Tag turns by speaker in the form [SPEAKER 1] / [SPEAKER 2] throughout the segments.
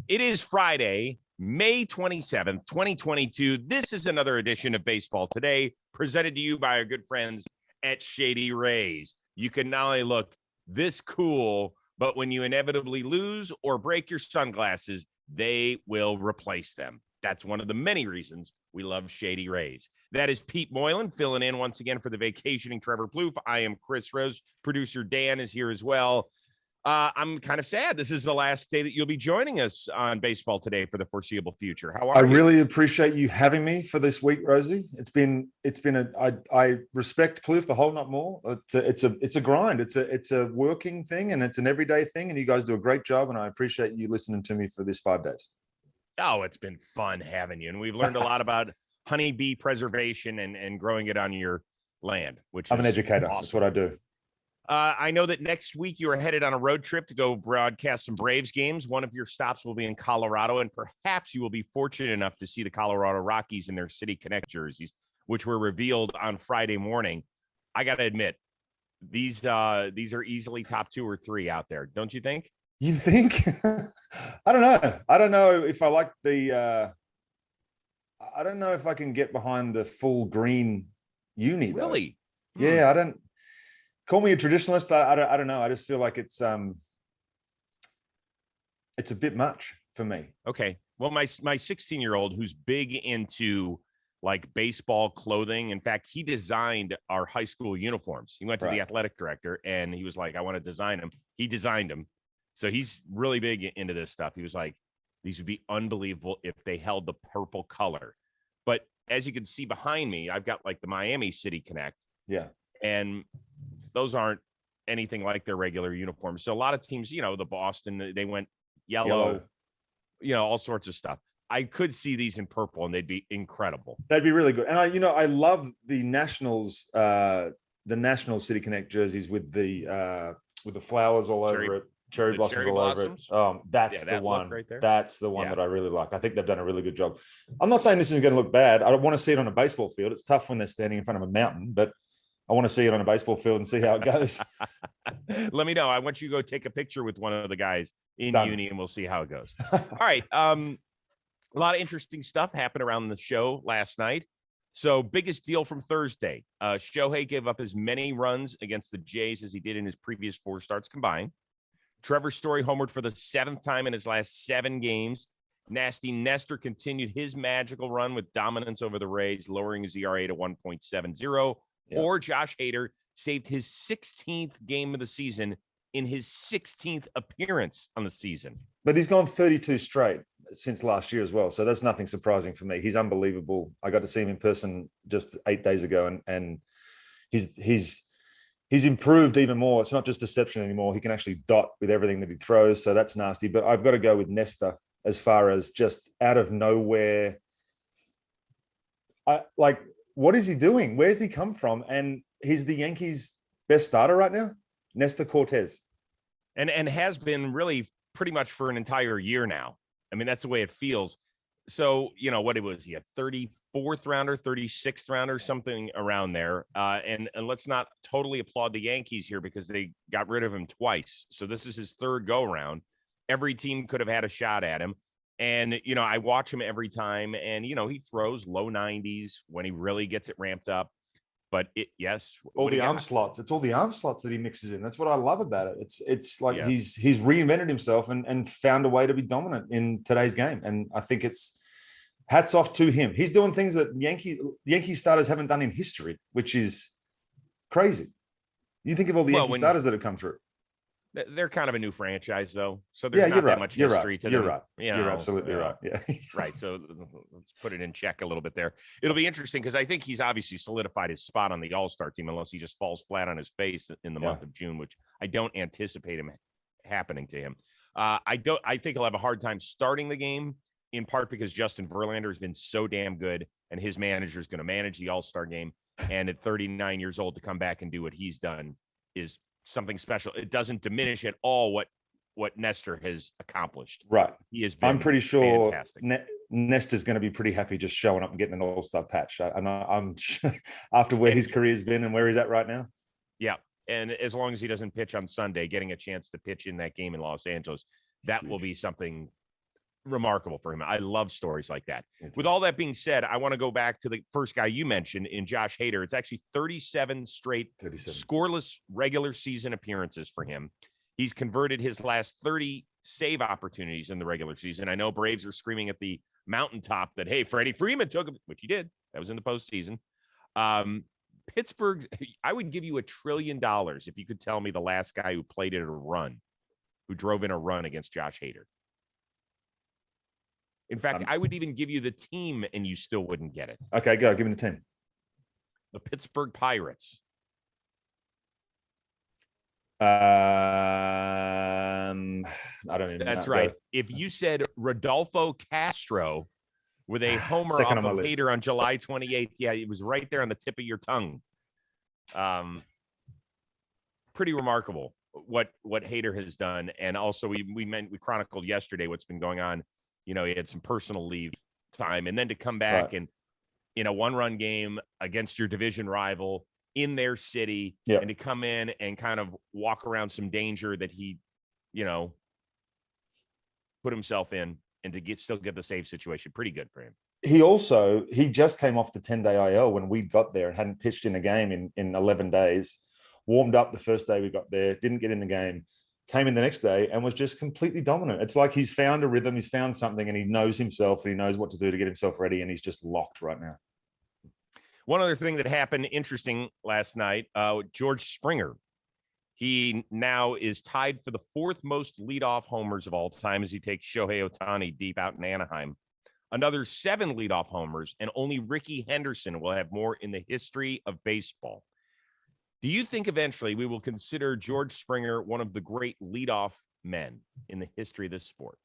[SPEAKER 1] It is Friday, May 27th, 2022. This is another edition of Baseball Today, presented to you by our good friends at Shady Rays. You can not only look this cool, but when you inevitably lose or break your sunglasses, they will replace them. That's one of the many reasons we love Shady Rays. That is Pete Moylan filling in once again for the vacationing Trevor Plouffe. I am Chris Rose. Producer Dan is here as well. I'm kind of sad. This is the last day that you'll be joining us on Baseball Today for the foreseeable future. How are you?
[SPEAKER 2] I really appreciate you having me for this week, Rosie. I respect Plouffe a whole lot more. It's a grind. It's a working thing, and it's an everyday thing, and you guys do a great job, and I appreciate you listening to me for this 5 days.
[SPEAKER 1] Oh, it's been fun having you, and we've learned a lot about honeybee preservation and growing it on your land, which
[SPEAKER 2] I'm an educator.
[SPEAKER 1] Awesome.
[SPEAKER 2] That's what I do.
[SPEAKER 1] I know that next week you are headed on a road trip to go broadcast some Braves games. One of your stops will be in Colorado, and perhaps you will be fortunate enough to see the Colorado Rockies in their City Connect jerseys, which were revealed on Friday morning. I got to admit, these are easily top 2 or 3 out there, don't you think?
[SPEAKER 2] You think? I don't know. I don't know if I like the. I don't know if I can get behind the full green uni.
[SPEAKER 1] Really?
[SPEAKER 2] Yeah, I don't. Call me a traditionalist. I don't know. I just feel like it's a bit much for me.
[SPEAKER 1] Okay. Well, my 16-year-old who's big into like baseball clothing. In fact, he designed our high school uniforms. He went to the athletic director and he was like, I want to design them. He designed them. So he's really big into this stuff. He was like, these would be unbelievable if they held the purple color. But as you can see behind me, I've got like the Miami City Connect.
[SPEAKER 2] Yeah.
[SPEAKER 1] And those aren't anything like their regular uniforms. So a lot of teams, the Boston, they went yellow, all sorts of stuff. I could see these in purple and they'd be incredible.
[SPEAKER 2] That'd be really good. And I love the Nationals City Connect jerseys with the flowers all over it. Cherry blossoms all over it. That's the one right there. That's the one that I really like. I think they've done a really good job. I'm not saying this is going to look bad. I don't want to see it on a baseball field. It's tough when they're standing in front of a mountain, but I want to see it on a baseball field and see how it goes.
[SPEAKER 1] Let me know. I want you to go take a picture with one of the guys in uni and we'll see how it goes. All right. A lot of interesting stuff happened around the show last night. So biggest deal from Thursday. Shohei gave up as many runs against the Jays as he did in his previous 4 starts combined. Trevor Story homered for the 7th time in his last 7 games. Nasty Nestor continued his magical run with dominance over the Rays, lowering his ERA to 1.70. Or Josh Hader saved his 16th game of the season in his 16th appearance on the season.
[SPEAKER 2] But he's gone 32 straight since last year as well. So that's nothing surprising for me. He's unbelievable. I got to see him in person just 8 days ago, and he's improved even more. It's not just deception anymore. He can actually dot with everything that he throws. So that's nasty. But I've got to go with Nestor as far as just out of nowhere. What is he doing? Where's he come from? And he's the Yankees' best starter right now, Nestor Cortez.
[SPEAKER 1] And has been really pretty much for an entire year now. I mean, that's the way it feels. So, what it was, he a 34th rounder, 36th rounder, something around there. And let's not totally applaud the Yankees here because they got rid of him twice. So this is his 3rd go-round. Every team could have had a shot at him. And, I watch him every time and, he throws low 90s when he really gets it ramped up. But
[SPEAKER 2] all the arm slots. It's all the arm slots that he mixes in. That's what I love about it. It's like he's reinvented himself and found a way to be dominant in today's game. And I think it's hats off to him. He's doing things that Yankee starters haven't done in history, which is crazy. You think of all the Yankee starters that have come through.
[SPEAKER 1] They're kind of a new franchise, though. So there's not that much history to them.
[SPEAKER 2] You're right. You're absolutely right. Yeah.
[SPEAKER 1] Right. So let's put it in check a little bit there. It'll be interesting because I think he's obviously solidified his spot on the All-Star team unless he just falls flat on his face in the month of June, which I don't anticipate him happening to him. I think he'll have a hard time starting the game, in part because Justin Verlander has been so damn good and his manager is going to manage the All-Star game. And at 39 years old to come back and do what he's done is something special. It doesn't diminish at all what Nestor has accomplished.
[SPEAKER 2] Right.
[SPEAKER 1] He has been
[SPEAKER 2] I'm pretty sure
[SPEAKER 1] fantastic.
[SPEAKER 2] Nestor's going to be pretty happy just showing up and getting an all-star patch. I'm after where his career's been and where he's at right now.
[SPEAKER 1] Yeah. And as long as he doesn't pitch on Sunday, getting a chance to pitch in that game in Los Angeles, that will be something remarkable for him. I love stories like that. With all that being said, I want to go back to the first guy you mentioned in Josh Hader. It's actually 37 straight scoreless regular season appearances for him. He's converted his last 30 save opportunities in the regular season. I know Braves are screaming at the mountaintop that, hey, Freddie Freeman took him, which he did. That was in the postseason. Pittsburgh, I would give you $1 trillion if you could tell me the last guy who played in a run, who drove in a run against Josh Hader. In fact, I would even give you the team and you still wouldn't get it.
[SPEAKER 2] Okay, go. Give me the team.
[SPEAKER 1] The Pittsburgh Pirates.
[SPEAKER 2] I don't even know.
[SPEAKER 1] That's right. If you said Rodolfo Castro with a homer off of Hader on July 28th, yeah, it was right there on the tip of your tongue. Pretty remarkable what Hader has done. And also we chronicled yesterday what's been going on. You know, he had some personal leave time, and then to come back and in a one-run game against your division rival in their city, and to come in and kind of walk around some danger that he, you know, put himself in, and to still get the save situation. Pretty good for him.
[SPEAKER 2] He just came off the 10-day IL when we got there and hadn't pitched in a game in 11 days, warmed up the first day we got there, didn't get in the game, came in the next day and was just completely dominant. It's like he's found a rhythm, he's found something, and he knows himself, and he knows what to do to get himself ready, and he's just locked right now.
[SPEAKER 1] One other thing that happened interesting last night, George Springer. He now is tied for the fourth most leadoff homers of all time as he takes Shohei Ohtani deep out in Anaheim. Another 7 leadoff homers, and only Ricky Henderson will have more in the history of baseball. Do you think eventually we will consider George Springer one of the great leadoff men in the history of this sport?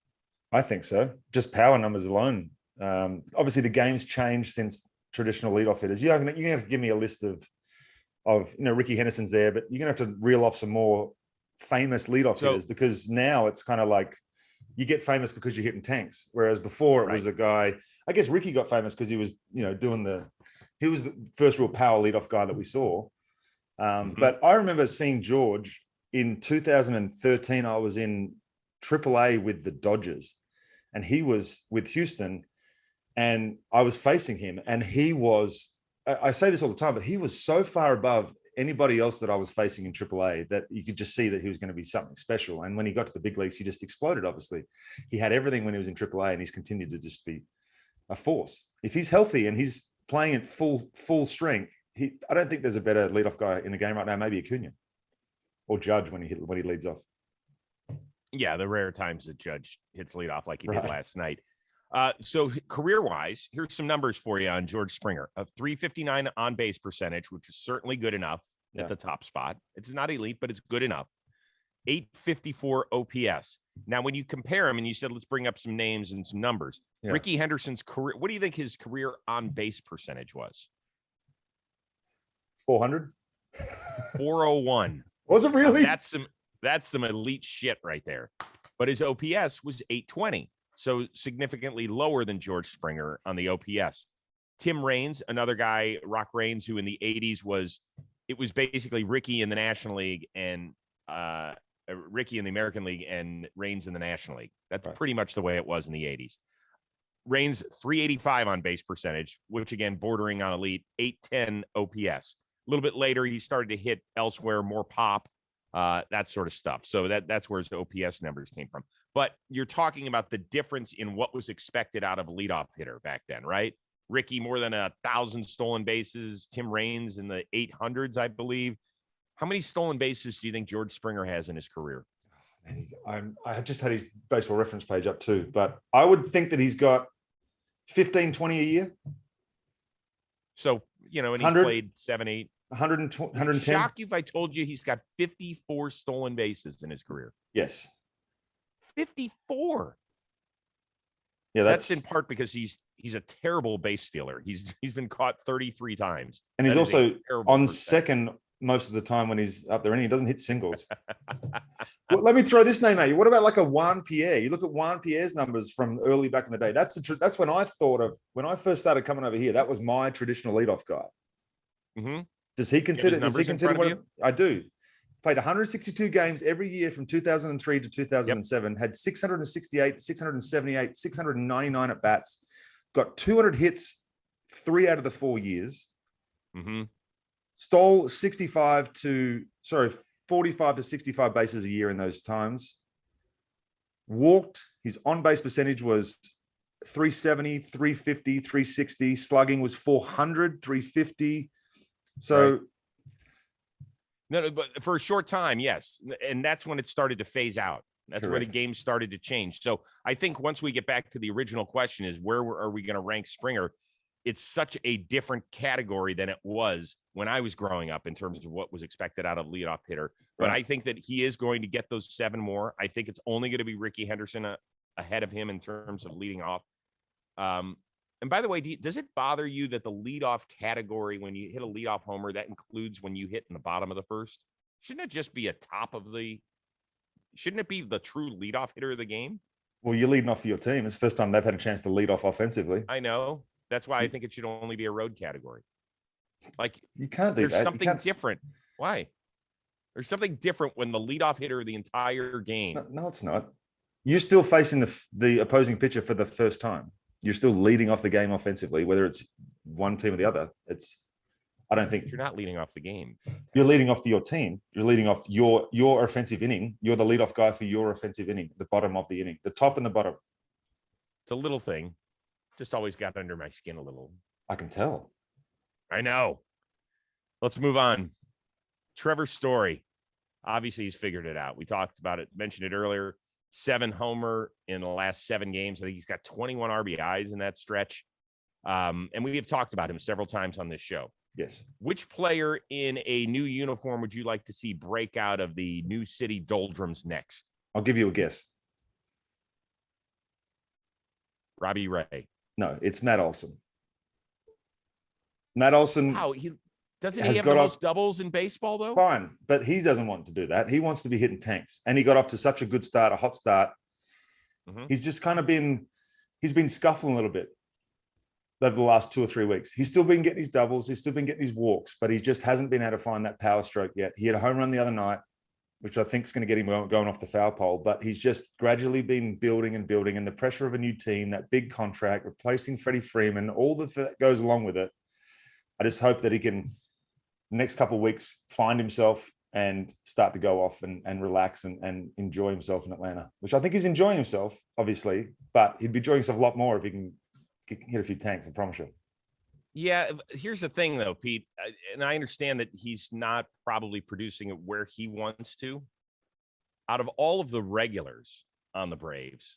[SPEAKER 2] I think so. Just power numbers alone. Obviously, the game's changed since traditional leadoff hitters. You're going to have to give me a list of Ricky Henderson's there, but you're going to have to reel off some more famous leadoff hitters, because now it's kind of like you get famous because you're hitting tanks. Whereas before it was a guy, I guess Ricky got famous because he was, he was the first real power leadoff guy that we saw. But I remember seeing George in 2013. I was in AAA with the Dodgers, and he was with Houston, and I was facing him, and he was, I say this all the time, but he was so far above anybody else that I was facing in AAA that you could just see that he was going to be something special. And when he got to the big leagues, he just exploded. Obviously, he had everything when he was in AAA, and he's continued to just be a force. If he's healthy and he's playing at full strength, I don't think there's a better leadoff guy in the game right now. Maybe Acuna or Judge when he leads off. Yeah,
[SPEAKER 1] the rare times that Judge hits leadoff like he did last night. So career-wise, here's some numbers for you on George Springer. A .359 on-base percentage, which is certainly good enough at the top spot. It's not elite, but it's good enough. .854 OPS. Now, when you compare him, and you said, let's bring up some names and some numbers. Yeah. Ricky Henderson's career, what do you think his career on-base percentage was?
[SPEAKER 2] 400?
[SPEAKER 1] 401.
[SPEAKER 2] Was it really?
[SPEAKER 1] That's some elite shit right there. But his OPS was 820. So significantly lower than George Springer on the OPS. Tim Raines, another guy, Rock Raines, who in the 80s was basically Ricky in the National League and Ricky in the American League and Raines in the National League. That's pretty much the way it was in the 80s. Raines, 385 on base percentage, which again, bordering on elite, 810 OPS. A little bit later, he started to hit elsewhere, more pop, that sort of stuff. So that's where his OPS numbers came from. But you're talking about the difference in what was expected out of a leadoff hitter back then, right? Ricky, more than 1,000 stolen bases. Tim Raines in the 800s, I believe. How many stolen bases do you think George Springer has in his career?
[SPEAKER 2] I just had his baseball reference page up too, but I would think that he's got 15, 20 a year.
[SPEAKER 1] So, and he's played 7, 8.
[SPEAKER 2] 110.
[SPEAKER 1] Shock you if I told you he's got 54 stolen bases in his career.
[SPEAKER 2] Yes.
[SPEAKER 1] 54.
[SPEAKER 2] Yeah,
[SPEAKER 1] that's in part because he's a terrible base stealer. He's been caught 33 times.
[SPEAKER 2] And he's also on second most of the time when he's up there, and he doesn't hit singles. Well, let me throw this name at you. What about like a Juan Pierre? You look at Juan Pierre's numbers from early back in the day. That's when I thought of, when I first started coming over here, that was my traditional leadoff guy.
[SPEAKER 1] Mm-hmm.
[SPEAKER 2] Does he consider one? I do. played 162 games every year from 2003 to 2007, had 668, 678, 699 at bats, got 200 hits 3 out of the 4 years, stole 45 to 65 bases a year in those times, walked. His on-base percentage was 370, 350, 360. Slugging was 400, 350. So... Right.
[SPEAKER 1] No, but for a short time, yes. And that's when it started to phase out. That's
[SPEAKER 2] Correct.
[SPEAKER 1] where the game started to change. So I think once we get back to the original question is where are we going to rank Springer? It's such a different category than it was when I was growing up in terms of what was expected out of leadoff hitter. But I think that he is going to get those 7 more. I think it's only going to be Ricky Henderson ahead of him in terms of leading off. And by the way, does it bother you that the leadoff category, when you hit a leadoff homer, that includes when you hit in the bottom of the first? Shouldn't it just be shouldn't it be the true leadoff hitter of the game?
[SPEAKER 2] Well, you're leading off for your team. It's the first time they've had a chance to lead off offensively.
[SPEAKER 1] I know. That's why I think it should only be a road category. Like,
[SPEAKER 2] you can't do that.
[SPEAKER 1] There's something different. Why? There's something different when the leadoff hitter of the entire game.
[SPEAKER 2] No, it's not. You're still facing the opposing pitcher for the first time. You're still leading off the game offensively, whether it's one team or the other. I don't think
[SPEAKER 1] you're not leading off the game.
[SPEAKER 2] You're leading off for your team. You're leading off your offensive inning. You're the leadoff guy for your offensive inning, the bottom of the inning, the top and the bottom.
[SPEAKER 1] It's a little thing. Just always got under my skin a little.
[SPEAKER 2] I can tell.
[SPEAKER 1] I know. Let's move on. Trevor Story. Obviously, he's figured it out. We talked about it, mentioned it earlier. 7 homer in the last 7 games. I think he's got 21 RBIs in that stretch. And we have talked about him several times on this show.
[SPEAKER 2] Yes.
[SPEAKER 1] Which player in a new uniform would you like to see break out of the New City doldrums next?
[SPEAKER 2] I'll give you a guess.
[SPEAKER 1] Robbie Ray.
[SPEAKER 2] No, it's Matt Olson. Matt Olson.
[SPEAKER 1] Wow, doesn't he have the most doubles in baseball, though?
[SPEAKER 2] Fine, but he doesn't want to do that. He wants to be hitting tanks. And he got off to such a good start, a hot start. He's just kind of been scuffling a little bit over the last 2 or 3 weeks. He's still been getting his doubles. He's still been getting his walks, but he just hasn't been able to find that power stroke yet. He had a home run the other night, which I think is going to get him going off the foul pole, but he's just gradually been building and building. And the pressure of a new team, that big contract, replacing Freddie Freeman, all that goes along with it. I just hope that he can, next couple of weeks, find himself and start to go off and relax and enjoy himself in Atlanta, which I think he's enjoying himself, obviously, but he'd be enjoying himself a lot more if he can hit a few tanks, I promise you.
[SPEAKER 1] Yeah, here's the thing, though, Pete, and I understand that he's not probably producing it where he wants to. Out of all of the regulars on the Braves,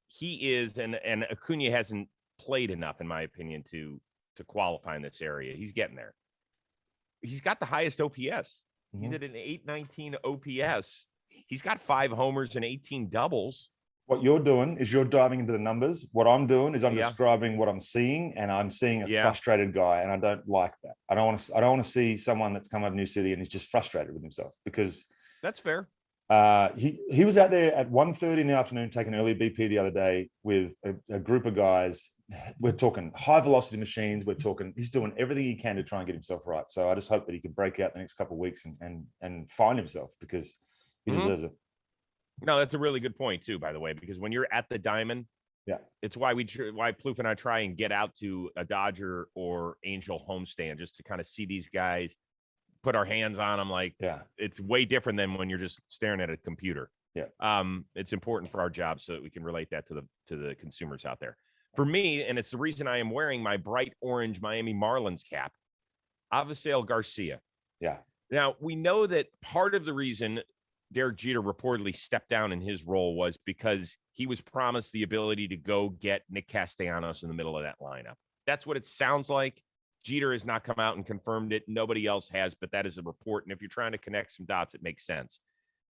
[SPEAKER 1] he is, and Acuna hasn't played enough, in my opinion, to qualify in this area. He's getting there. He's got the highest OPS. He's at an 819 OPS. He's got 5 homers and 18 doubles.
[SPEAKER 2] What you're doing is you're diving into the numbers. What I'm doing is I'm describing what I'm seeing, and I'm seeing a frustrated guy, and I don't like that. I don't want to see someone that's come out of New City and he's just frustrated with himself, because
[SPEAKER 1] that's fair.
[SPEAKER 2] He was out there at 1:30 in the afternoon taking early BP the other day with a group of guys. We're talking high velocity machines. He's doing everything he can to try and get himself right. So I just hope that he can break out the next couple of weeks and find himself, because he deserves it.
[SPEAKER 1] No, that's a really good point too, by the way, because when you're at the diamond, it's why Plouffe and I try and get out to a Dodger or Angel homestand just to kind of see these guys, put our hands on them. Like, it's way different than when you're just staring at a computer. It's important for our job so that we can relate that to the consumers out there. For me, and it's the reason I am wearing my bright orange Miami Marlins cap, Avisail Garcia. Now, we know that part of the reason Derek Jeter reportedly stepped down in his role was because he was promised the ability to go get Nick Castellanos in the middle of that lineup. That's what it sounds like. Jeter has not come out and confirmed it. Nobody else has, but that is a report. And if you're trying to connect some dots, it makes sense.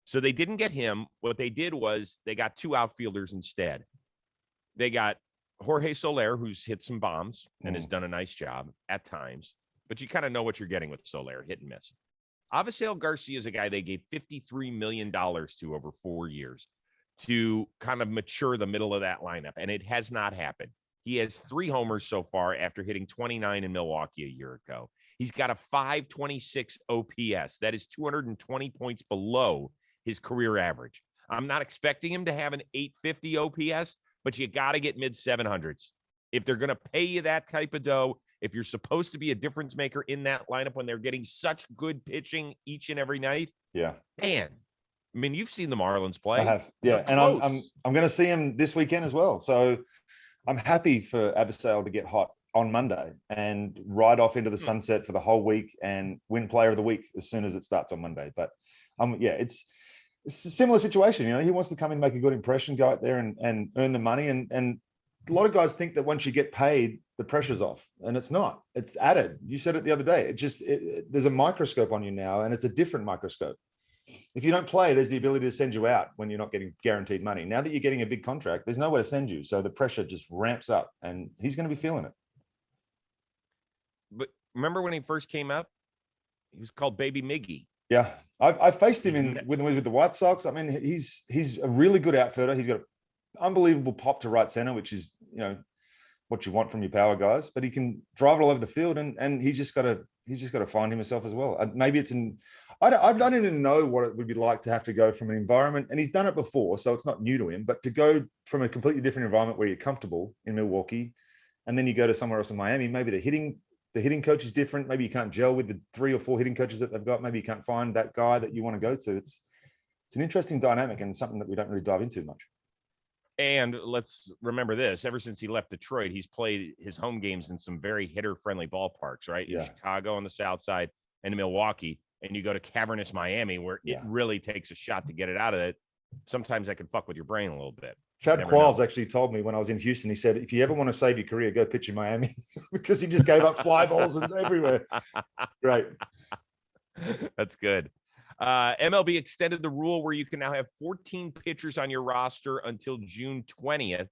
[SPEAKER 1] So they didn't get him. What they did was they got 2 outfielders instead. They got Jorge Soler, who's hit some bombs and has done a nice job at times, but you kind of know what you're getting with Soler, hit and miss. Avisail Garcia is a guy they gave $53 million to over 4 years to kind of mature the middle of that lineup, and it has not happened. He has 3 homers so far after hitting 29 in Milwaukee a year ago. He's got a 526 OPS. That is 220 points below his career average. I'm not expecting him to have an 850 OPS, but you got to get mid 700s. If they're going to pay you that type of dough, if you're supposed to be a difference maker in that lineup when they're getting such good pitching each and every night.
[SPEAKER 2] Yeah.
[SPEAKER 1] Man, I mean, you've seen the Marlins play.
[SPEAKER 2] I have. Yeah. And I'm going to see him this weekend as well. So I'm happy for Abisail to get hot on Monday and ride off into the sunset for the whole week and win player of the week as soon as it starts on Monday. But yeah, it's a similar situation. You know, he wants to come in, make a good impression, go out there and earn the money. And a lot of guys think that once you get paid, the pressure's off, and it's not. It's added. You said it the other day. There's a microscope on you now, and it's a different microscope. If you don't play, there's the ability to send you out when you're not getting guaranteed money. Now that you're getting a big contract, there's nowhere to send you. So the pressure just ramps up, and he's going to be feeling it.
[SPEAKER 1] But remember when he first came up, he was called Baby Miggy.
[SPEAKER 2] Yeah, I faced him with the White Sox. I mean, he's a really good outfielder. He's got an unbelievable pop to right center, which is, you know, what you want from your power guys. But he can drive it all over the field, and he's just got to find himself as well. Maybe it's I don't even know what it would be like to have to go from an environment, and he's done it before, so it's not new to him. But to go from a completely different environment where you're comfortable in Milwaukee, and then you go to somewhere else in Miami, maybe the hitting coach is different. Maybe you can't gel with the 3 or 4 hitting coaches that they've got. Maybe you can't find that guy that you want to go to. It's an interesting dynamic and something that we don't really dive into much.
[SPEAKER 1] And let's remember this: ever since he left Detroit, he's played his home games in some very hitter-friendly ballparks, right? In Chicago on the south side and in Milwaukee. And you go to cavernous Miami, where it really takes a shot to get it out of it. Sometimes that can fuck with your brain a little bit.
[SPEAKER 2] Chad Qualls actually told me when I was in Houston, he said, if you ever want to save your career, go pitch in Miami, because he just gave up fly balls and everywhere. Great.
[SPEAKER 1] That's good. MLB extended the rule where you can now have 14 pitchers on your roster until June 20th,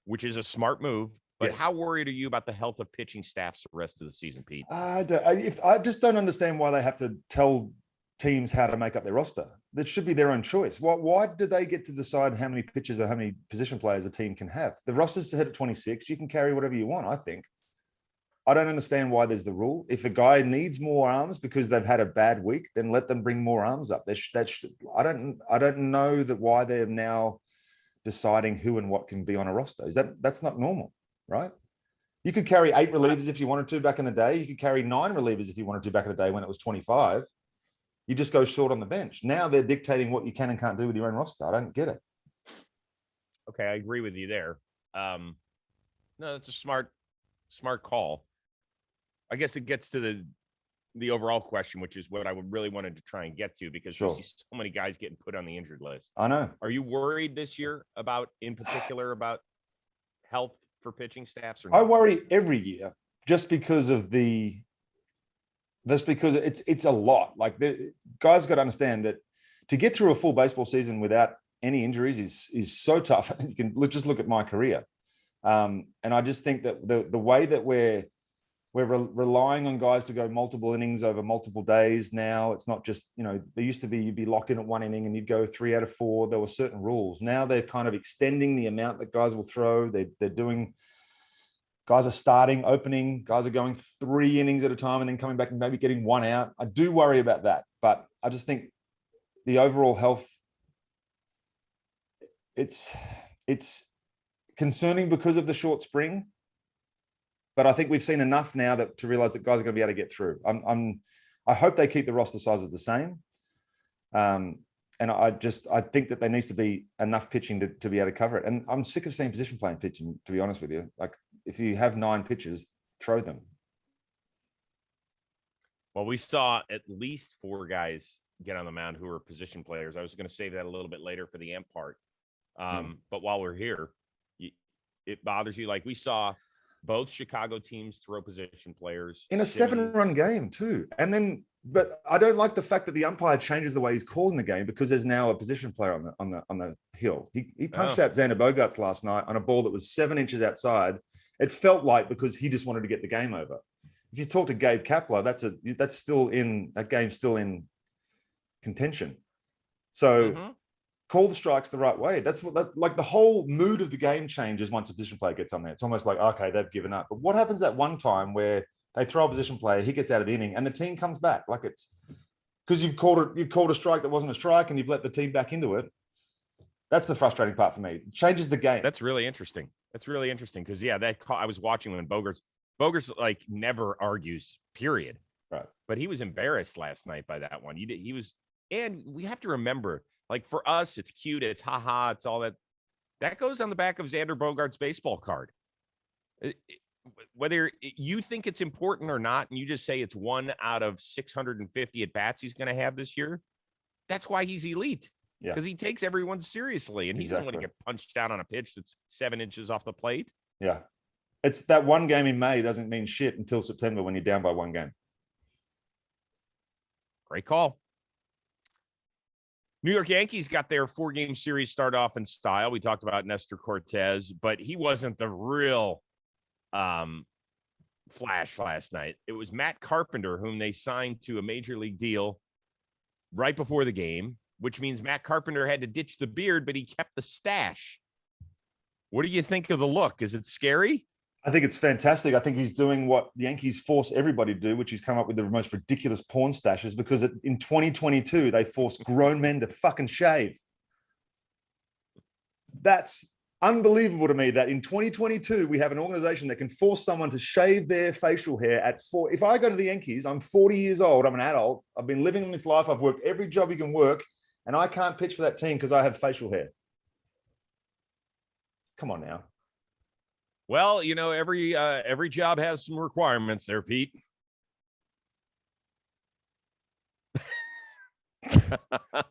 [SPEAKER 1] which is a smart move. But how worried are you about the health of pitching staffs the rest of the season, Pete?
[SPEAKER 2] I just don't understand why they have to tell teams how to make up their roster. That should be their own choice. Why do they get to decide how many pitchers or how many position players a team can have? The roster's set at 26. You can carry whatever you want, I think. I don't understand why there's the rule. If the guy needs more arms because they've had a bad week, then let them bring more arms up. I don't know why they're now deciding who and what can be on a roster. That's not normal, right? You could carry 8 relievers if you wanted to back in the day. You could carry 9 relievers if you wanted to back in the day when it was 25. You just go short on the bench. Now they're dictating what you can and can't do with your own roster. I don't get it.
[SPEAKER 1] Okay, I agree with you there. No, that's a smart call. I guess it gets to the overall question, which is what I really wanted to try and get to, because we see so many guys getting put on the injured list.
[SPEAKER 2] I know.
[SPEAKER 1] Are you worried this year in particular about health for pitching staffs? Or not?
[SPEAKER 2] I worry every year just because it's a lot. Like, the guys got to understand that to get through a full baseball season without any injuries is so tough. You can just look at my career. And I just think that the way that we're relying on guys to go multiple innings over multiple days now, it's not just, there used to be, you'd be locked in at 1 inning and you'd go 3 out of 4. There were certain rules. Now they're kind of extending the amount that guys will throw. They're doing, guys are starting, opening, guys are going 3 innings at a time and then coming back and maybe getting 1 out. I do worry about that, but I just think the overall health, it's concerning because of the short spring. But I think we've seen enough now to realize that guys are going to be able to get through. I hope they keep the roster sizes the same. And I think that there needs to be enough pitching to be able to cover it. And I'm sick of seeing position playing pitching, to be honest with you. Like, if you have 9 pitchers, throw them.
[SPEAKER 1] Well, we saw at least 4 guys get on the mound who were position players. I was going to save that a little bit later for the amp part. But while we're here, it bothers you. Like, we saw both Chicago teams throw position players
[SPEAKER 2] in a 7-run game too. But I don't like the fact that the umpire changes the way he's calling the game because there's now a position player on the hill. He punched out Xander Bogaerts last night on a ball that was 7 inches outside. It felt like because he just wanted to get the game over. If you talk to Gabe Kapler, that game's still in contention. So call the strikes the right way. That's like the whole mood of the game changes once a position player gets on there. It's almost like, okay, they've given up. But what happens that one time where They throw a position player, he gets out of the inning, and the team comes back. Like it's because you've called a strike that wasn't a strike, and you've let the team back into it. That's the frustrating part for me. It changes the game.
[SPEAKER 1] That's really interesting. Because that call, I was watching when Boger's like never argues, period.
[SPEAKER 2] Right.
[SPEAKER 1] But he was embarrassed last night by that one. He was, and we have to remember, like for us, it's cute, it's haha, it's all that. That goes on the back of Xander Bogaerts' baseball card. Whether you think it's important or not, and you just say it's 1 out of 650 at bats he's going to have this year, that's why he's elite. Because he takes everyone seriously, and he doesn't want to get punched down on a pitch that's 7 inches off the plate.
[SPEAKER 2] Yeah. It's that one game in May doesn't mean shit until September when you're down by 1 game.
[SPEAKER 1] Great call. New York Yankees got their 4-game series start off in style. We talked about Nestor Cortez, but he wasn't the real flash last night. It was Matt Carpenter, whom they signed to a major league deal right before the game, which means Matt Carpenter had to ditch the beard, but he kept the stache. What do you think of the look? Is it scary?
[SPEAKER 2] I think it's fantastic. I think he's doing what the Yankees force everybody to do, which is come up with the most ridiculous porn stashes, because in 2022, they forced grown men to fucking shave. That's unbelievable to me that in 2022, we have an organization that can force someone to shave their facial hair at 4. If I go to the Yankees, I'm 40 years old. I'm an adult. I've been living this life. I've worked every job you can work, and I can't pitch for that team because I have facial hair. Come on now.
[SPEAKER 1] Well, every job has some requirements there, Pete.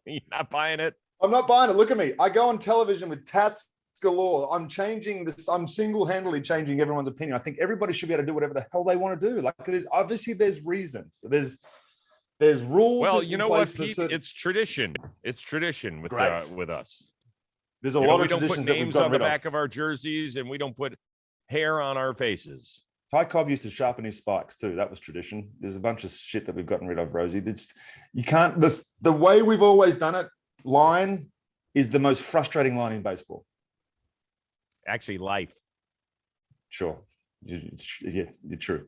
[SPEAKER 1] You're not buying it?
[SPEAKER 2] I'm not buying it. Look at me. I go on television with tats galore. I'm changing this. I'm single-handedly changing everyone's opinion. I think everybody should be able to do whatever the hell they want to do. Like, there's reasons. There's rules.
[SPEAKER 1] Well, you know what, Pete? It's tradition. It's tradition with us.
[SPEAKER 2] There's a lot of traditions.
[SPEAKER 1] We don't put names on the back of our jerseys, and we don't put hair on our faces.
[SPEAKER 2] Ty Cobb used to sharpen his spikes too. That was tradition. There's a bunch of shit that we've gotten rid of, Rosie. You can't. The way we've always done it. Line is the most frustrating line in baseball.
[SPEAKER 1] Actually, life.
[SPEAKER 2] Sure, you're true.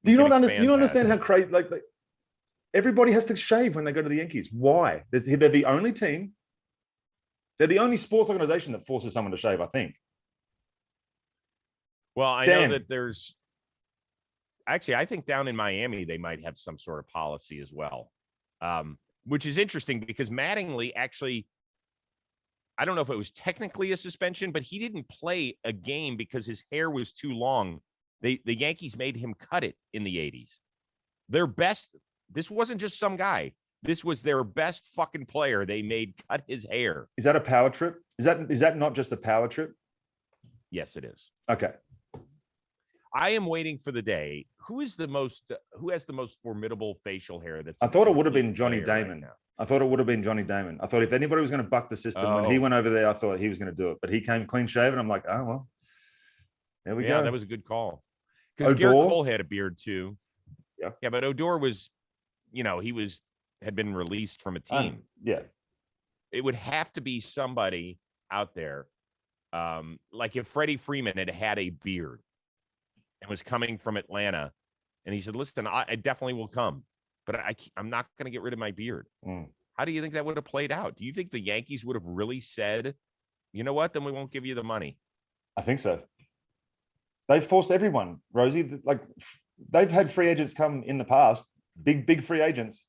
[SPEAKER 2] Do you not understand how crazy? Like everybody has to shave when they go to the Yankees. Why? They're the only team. They're the only sports organization that forces someone to shave, I think.
[SPEAKER 1] Well, I know that there's actually, I think down in Miami, they might have some sort of policy as well, which is interesting because Mattingly actually, I don't know if it was technically a suspension, but he didn't play a game because his hair was too long. The Yankees made him cut it in the 80s. Their best, this wasn't just some guy. This was their best fucking player. They made cut his hair.
[SPEAKER 2] Is that a power trip? Is that not just a power trip?
[SPEAKER 1] Yes, it is.
[SPEAKER 2] Okay.
[SPEAKER 1] I am waiting for the day. Who has the most formidable facial hair?
[SPEAKER 2] I thought it would have been Johnny Damon. Right, I thought it would have been Johnny Damon. I thought if anybody was going to buck the system, when he went over there, I thought he was going to do it. But he came clean shaven. I'm like, oh, well, there we go.
[SPEAKER 1] Yeah, that was a good call. Because Garrett Cole had a beard too.
[SPEAKER 2] Yeah.
[SPEAKER 1] Yeah, but Odor was, had been released from a team.
[SPEAKER 2] Yeah.
[SPEAKER 1] It would have to be somebody out there. Like if Freddie Freeman had a beard and was coming from Atlanta, and he said, listen, I definitely will come, but I'm not going to get rid of my beard. How do you think that would have played out? Do you think the Yankees would have really said, you know what, then we won't give you the money?
[SPEAKER 2] I think so. They forced everyone, Rosie. Like they've had free agents come in the past, big free agents.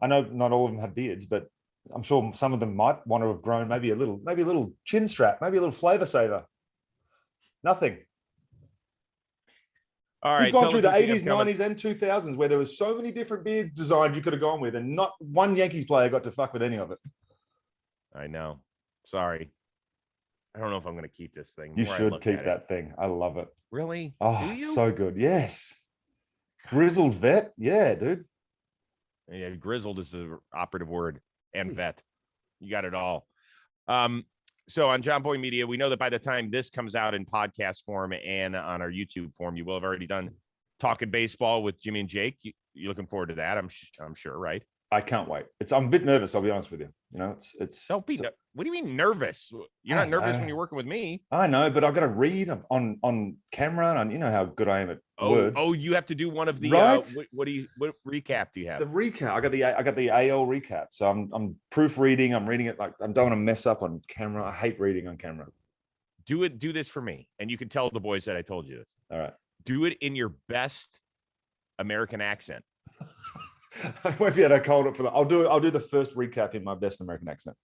[SPEAKER 2] I know not all of them have beards, but I'm sure some of them might want to have grown maybe a little chin strap, maybe a little flavor saver. Nothing.
[SPEAKER 1] All right.
[SPEAKER 2] We've gone through the 80s, 90s, and 2000s where there was so many different beard designs you could have gone with, and not one Yankees player got to fuck with any of it.
[SPEAKER 1] I know. Sorry. I don't know if I'm going to keep this thing.
[SPEAKER 2] You should keep that thing. I love it.
[SPEAKER 1] Really?
[SPEAKER 2] Oh, it's so good. Yes. Grizzled vet. Yeah, dude.
[SPEAKER 1] Yeah, grizzled is the operative word, and vet. You got it all. So on John Boy Media, we know that by the time this comes out in podcast form and on our YouTube form, you will have already done Talking Baseball with Jimmy and Jake. You're looking forward to that, I'm sure, right?
[SPEAKER 2] I can't wait. I'm a bit nervous, I'll be honest with you. It's
[SPEAKER 1] don't be. What do you mean nervous? You're not nervous when you're working with me.
[SPEAKER 2] I know, but I've got to read on camera, and you know how good I am at words.
[SPEAKER 1] Oh, you have to do one of the
[SPEAKER 2] right.
[SPEAKER 1] What recap do you have?
[SPEAKER 2] The recap. I got the AL recap. So I'm proofreading. I'm reading it like I don't want to mess up on camera. I hate reading on camera.
[SPEAKER 1] Do this for me, and you can tell the boys that I told you this.
[SPEAKER 2] All right.
[SPEAKER 1] Do it in your best American accent.
[SPEAKER 2] I won't be able to hold it for that. I'll do the first recap in my best American accent.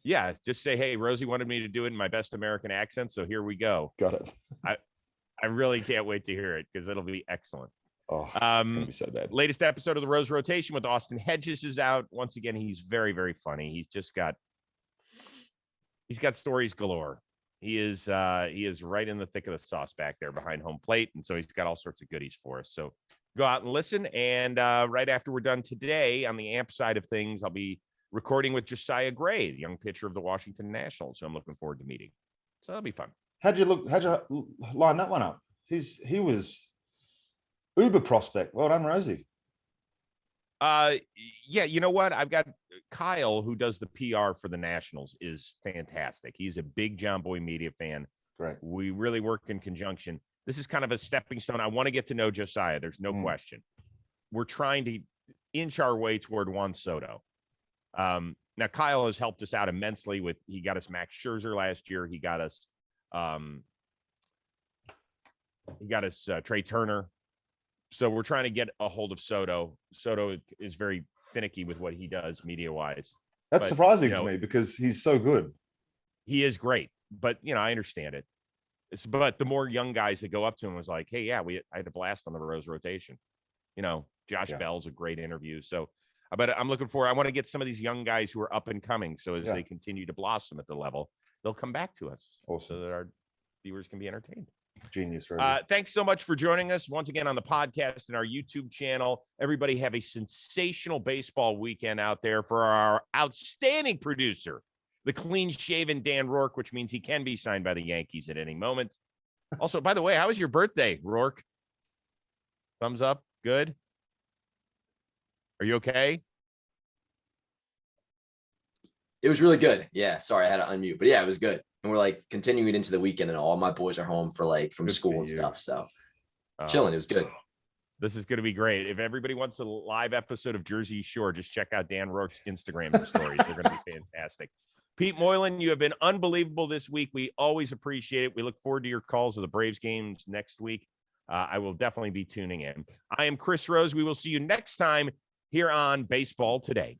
[SPEAKER 1] Yeah, just say, hey, Rosie wanted me to do it in my best American accent, so here we go.
[SPEAKER 2] Got it.
[SPEAKER 1] I really can't wait to hear it because it'll be excellent.
[SPEAKER 2] Oh, it's gonna be so bad.
[SPEAKER 1] Latest episode of the Rose Rotation with Austin Hedges is out. Once again, he's very, very funny. He's got stories galore. He is right in the thick of the sauce back there behind home plate, and so he's got all sorts of goodies for us. So go out and listen. And right after we're done today on the AMP side of things, I'll be recording with Josiah Gray, the young pitcher of the Washington Nationals, who I'm looking forward to meeting. So that'll be fun. How'd you
[SPEAKER 2] line that one up? He was uber prospect. Well done, Rosie.
[SPEAKER 1] Yeah, you know what? I've got Kyle, who does the PR for the Nationals, is fantastic. He's a big John Boy Media fan.
[SPEAKER 2] Great.
[SPEAKER 1] We really work in conjunction. This is kind of a stepping stone. I want to get to know Josiah. There's no question. We're trying to inch our way toward Juan Soto. Now Kyle has helped us out immensely he got us Max Scherzer last year. He got us Trey Turner. So we're trying to get a hold of Soto. Soto is very finicky with what he does media wise.
[SPEAKER 2] That's surprising to me because he's so good.
[SPEAKER 1] He is great, but I understand it. But the more young guys that go up to him was like, hey, yeah, I had a blast on the Rose Rotation. Josh Bell's a great interview. So but I'm looking forward. I want to get some of these young guys who are up and coming. So as they continue to blossom at the level, they'll come back to us so that our viewers can be entertained.
[SPEAKER 2] Genius.
[SPEAKER 1] Thanks so much for joining us once again on the podcast and our YouTube channel. Everybody have a sensational baseball weekend out there. For our outstanding producer, the clean-shaven Dan Rourke, which means he can be signed by the Yankees at any moment. Also, by the way, how was your birthday, Rourke? Thumbs up. Good. Are you okay?
[SPEAKER 3] It was really good. Yeah. Sorry, I had to unmute, but yeah, it was good. And we're continuing into the weekend, and all my boys are home from good school and stuff. So chilling. It was good.
[SPEAKER 1] This is going to be great. If everybody wants a live episode of Jersey Shore, just check out Dan Rourke's Instagram stories. They're going to be fantastic. Pete Moylan, you have been unbelievable this week. We always appreciate it. We look forward to your calls of the Braves games next week. I will definitely be tuning in. I am Chris Rose. We will see you next time here on Baseball Today.